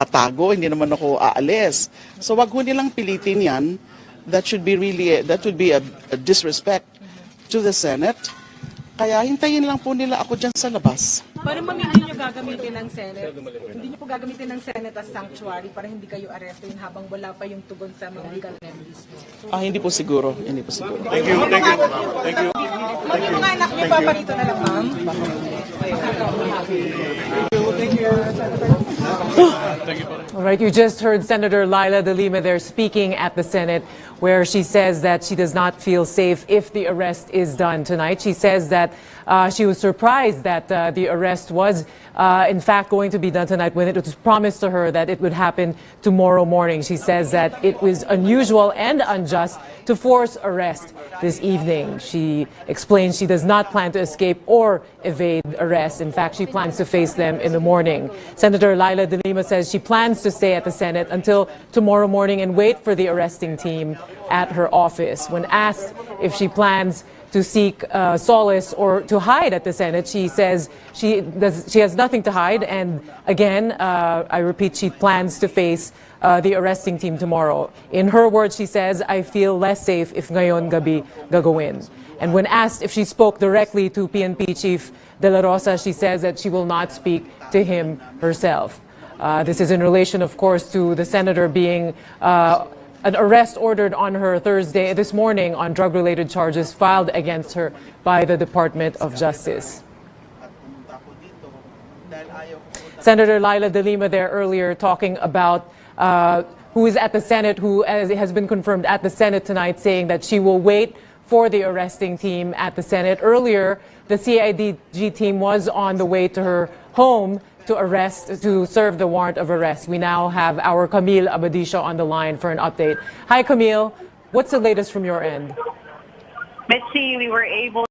tatago, hindi naman ako aalis. So wag ho nilang pilitin yan. That should be really, that would be a disrespect to the Senate. Kaya hintayin lang po nila ako dyan sa labas. Para hindi nyo gagamitin ng Senate, hindi nyo po gagamitin ng Senate as sanctuary para hindi kayo arestuin habang wala pa yung tugon sa mga legal remedies nyo. Hindi po siguro. Hindi po siguro. Thank you. Ma'am, yung mga anak nyo paparito na lang, ma'am. All right, you just heard Senator Laila De Lima there speaking at the Senate, where she says that she does not feel safe if the arrest is done tonight. She says that she was surprised that the arrest was in fact going to be done tonight when it was promised to her that it would happen tomorrow morning. She says that it was unusual and unjust to force arrest this evening. She explains she does not plan to escape or evade arrest. In fact, she plans to face them in the morning. Senator Laila De Lima says she plans to stay at the Senate until tomorrow morning and wait for the arresting team at her office. When asked if she plans to seek solace or to hide at the Senate, she says she has nothing to hide. And again, I repeat, she plans to face the arresting team tomorrow. In her words, she says, "I feel less safe if ngayon gabi gagawin." And when asked if she spoke directly to PNP Chief De La Rosa, she says that she will not speak to him herself. This is in relation, of course, to the senator being an arrest ordered on her this morning on drug-related charges filed against her by the Department of Justice. Senator Laila De Lima there earlier talking about who is at the Senate, who has been confirmed at the Senate tonight, saying that she will wait for the arresting team at the Senate. Earlier, the CIDG team was on the way to her home to serve the warrant of arrest. We now have our Camille Abadisha on the line for an update. Hi, Camille. What's the latest from your end? Mitzi, we were able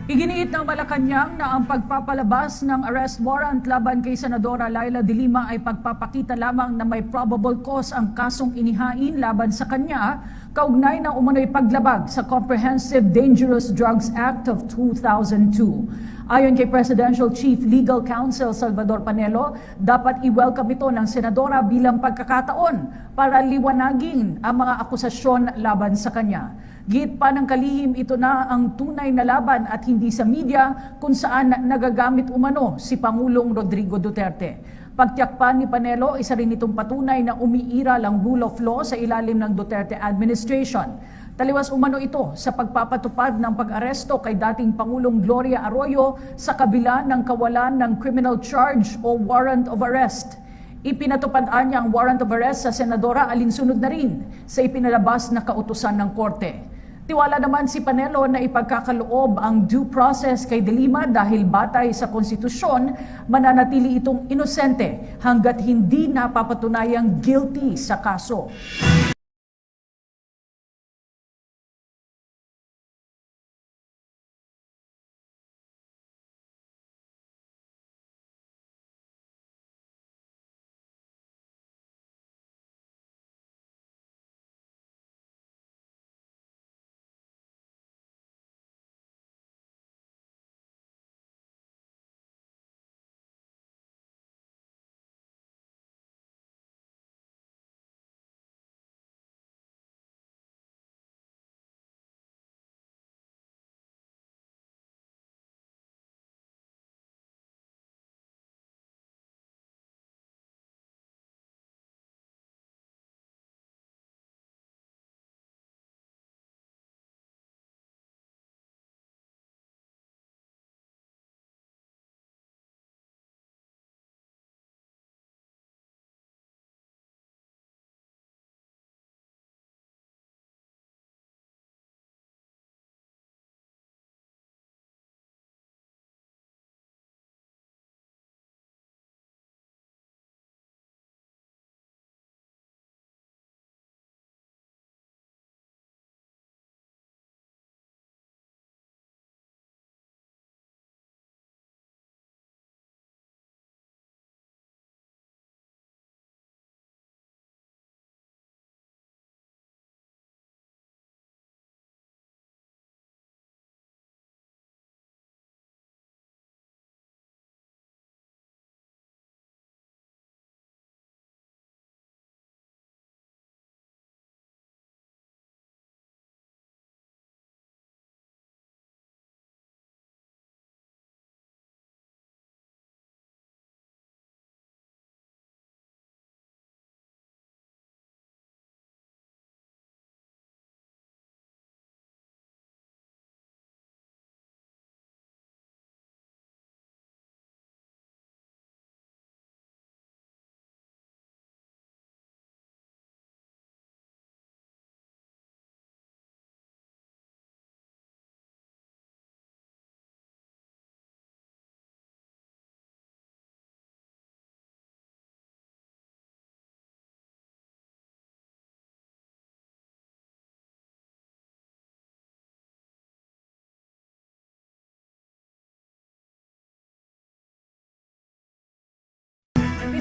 Iginiit ng Malacanang na ang pagpapalabas ng arrest warrant laban kay Senadora Laila De Lima ay pagpapakita lamang na may probable cause ang kasong inihain laban sa kanya kaugnay ng umano'y paglabag sa Comprehensive Dangerous Drugs Act of 2002. Ayon kay Presidential Chief Legal Counsel Salvador Panelo, dapat i-welcome ito ng senadora bilang pagkakataon para liwanagin ang mga akusasyon laban sa kanya. Git pa ng kalihim, ito na ang tunay na laban at hindi sa media kung saan nagagamit umano si Pangulong Rodrigo Duterte. Pagtiyak pa ni Panelo, isa rin itong patunay na umiiral ang rule of law sa ilalim ng Duterte administration. Taliwas umano ito sa pagpapatupad ng pag-aresto kay dating Pangulong Gloria Arroyo sa kabila ng kawalan ng criminal charge o warrant of arrest. Ipinatupad niya ang warrant of arrest sa senadora alinsunod na rin sa ipinalabas na kautusan ng korte. Tiwala naman si Panelo na ipagkakaloob ang due process kay De Lima dahil batay sa konstitusyon, mananatili itong inosente hanggat hindi napapatunayang guilty sa kaso.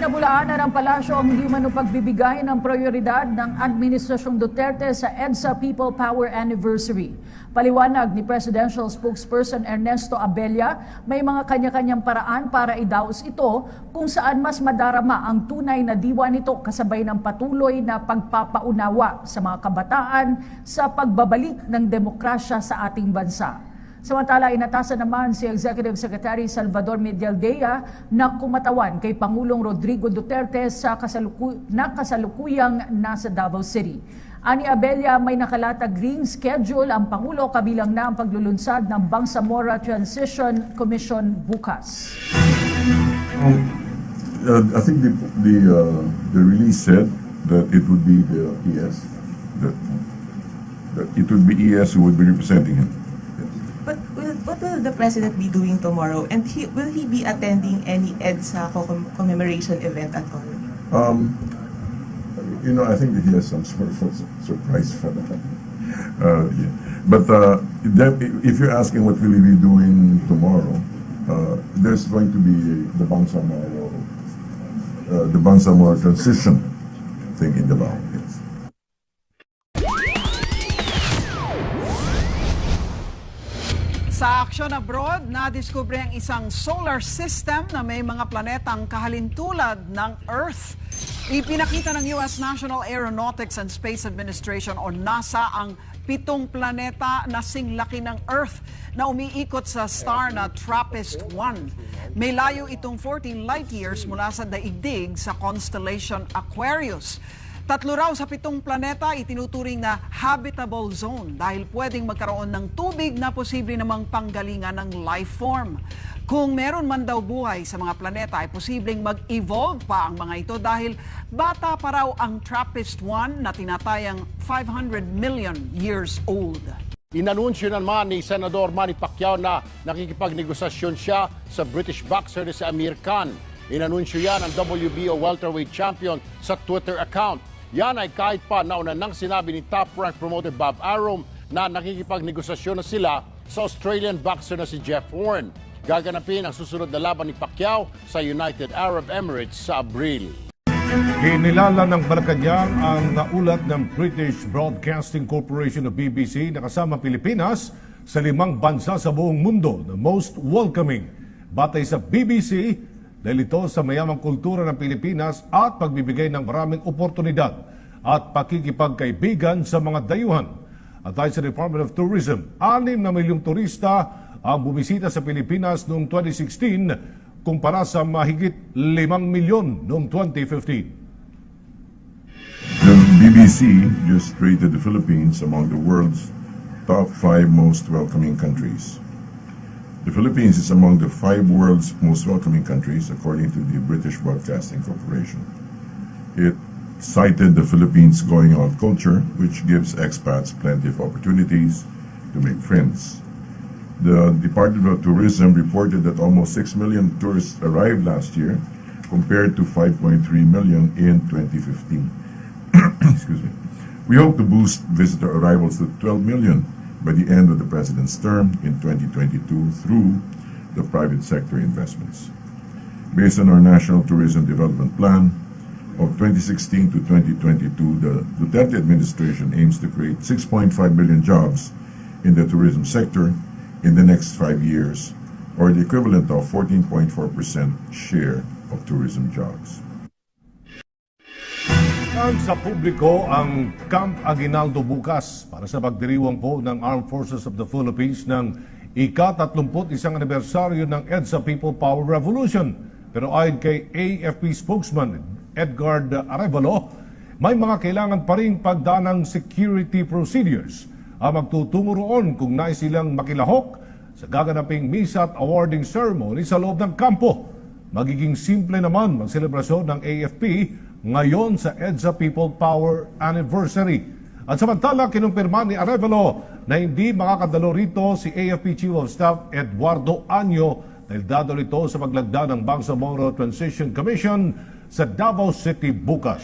Pinabulaanan ng palasyo ang hindi umano pagbibigay ng prioridad ng Administrasyong Duterte sa EDSA People Power Anniversary. Paliwanag ni Presidential Spokesperson Ernesto Abella, may mga kanya-kanyang paraan para idaos ito kung saan mas madarama ang tunay na diwa nito kasabay ng patuloy na pagpapaunawa sa mga kabataan sa pagbabalik ng demokrasya sa ating bansa. Samantala, inatasan naman si Executive Secretary Salvador Medialdea na kumatawan kay Pangulong Rodrigo Duterte sa kasalukuyang nasa Davao City. Ani Abella, may nakalatag green schedule ang Pangulo kabilang na ang paglulunsad ng Bangsamoro Transition Commission bukas. I think the release said that it would be the ES, that it would be ES who would be representing him. But what will the president be doing tomorrow? And will he be attending any EDSA commemoration event at all? I think that he has some sort of surprise for that. Yeah. But if you're asking what will he be doing tomorrow, there's going to be the Bangsamoro transition thing in Davao. Yes. Sa aksyon abroad, nadiskubre ang isang solar system na may mga planetang kahalintulad ng Earth. Ipinakita ng US National Aeronautics and Space Administration o NASA ang 7 planeta na singlaki ng Earth na umiikot sa star na TRAPPIST-1. May layo itong 14 light years mula sa daigdig sa constellation Aquarius. 3 raw sa 7 planeta itinuturing na habitable zone dahil pwedeng magkaroon ng tubig na posible namang panggalingan ng life form. Kung meron man daw buhay sa mga planeta ay posibleng mag-evolve pa ang mga ito dahil bata pa raw ang TRAPPIST-1 na tinatayang 500 million years old. Inanunsyo naman ni Senador Manny Pacquiao na nakikipagnegosasyon siya sa British boxer na si Amir Khan. Inanunsyo yan ang WBO welterweight champion sa Twitter account. Yan ay kahit pa nauna nang sinabi ni top-ranked promoter Bob Arum na nakikipagnegosasyon na sila sa Australian boxer na si Jeff Horn. Gaganapin ang susunod na laban ni Pacquiao sa United Arab Emirates sa Abril. Kinilala ng Malacanang ang naulat ng British Broadcasting Corporation o BBC na kasama Pilipinas sa 5 bansa sa buong mundo na most welcoming. Batay sa BBC, dahil ito sa mayamang kultura ng Pilipinas at pagbibigay ng maraming oportunidad at pakikipagkaibigan sa mga dayuhan. At ayon sa Department of Tourism, 6 na milyong turista ang bumisita sa Pilipinas noong 2016 kumpara sa mahigit 5 milyon noong 2015. The BBC just rated the Philippines among the world's top 5 most welcoming countries. The Philippines is among the 5 world's most welcoming countries, according to the British Broadcasting Corporation. It cited the Philippines' going-out culture, which gives expats plenty of opportunities to make friends. The Department of Tourism reported that almost 6 million tourists arrived last year, compared to 5.3 million in 2015. Excuse me. We hope to boost visitor arrivals to 12 million by the end of the President's term in 2022 through the private sector investments. Based on our National Tourism Development Plan of 2016 to 2022, the Duterte administration aims to create 6.5 million jobs in the tourism sector in the next 5 years, or the equivalent of 14.4% share of tourism jobs. Sa publiko ang Camp Aguinaldo bukas para sa pagdiriwang po ng Armed Forces of the Philippines ng ika-31 anibersaryo ng EDSA People Power Revolution. Pero ayon kay AFP spokesman Edgar Arevalo, may mga kailangan pa rin pagdaan ng security procedures ang magtutungo roon kung nais silang makilahok sa gaganaping misa at awarding ceremony sa loob ng kampo. Magiging simple naman ang selebrasyon ng AFP ngayon sa EDSA People Power Anniversary. At samantala, kinumpirma ni Arevalo na hindi makakadalo rito si AFP Chief of Staff Eduardo Anyo dahil dadalo ito sa paglagda ng Bangsamoro Transition Commission sa Davao City bukas.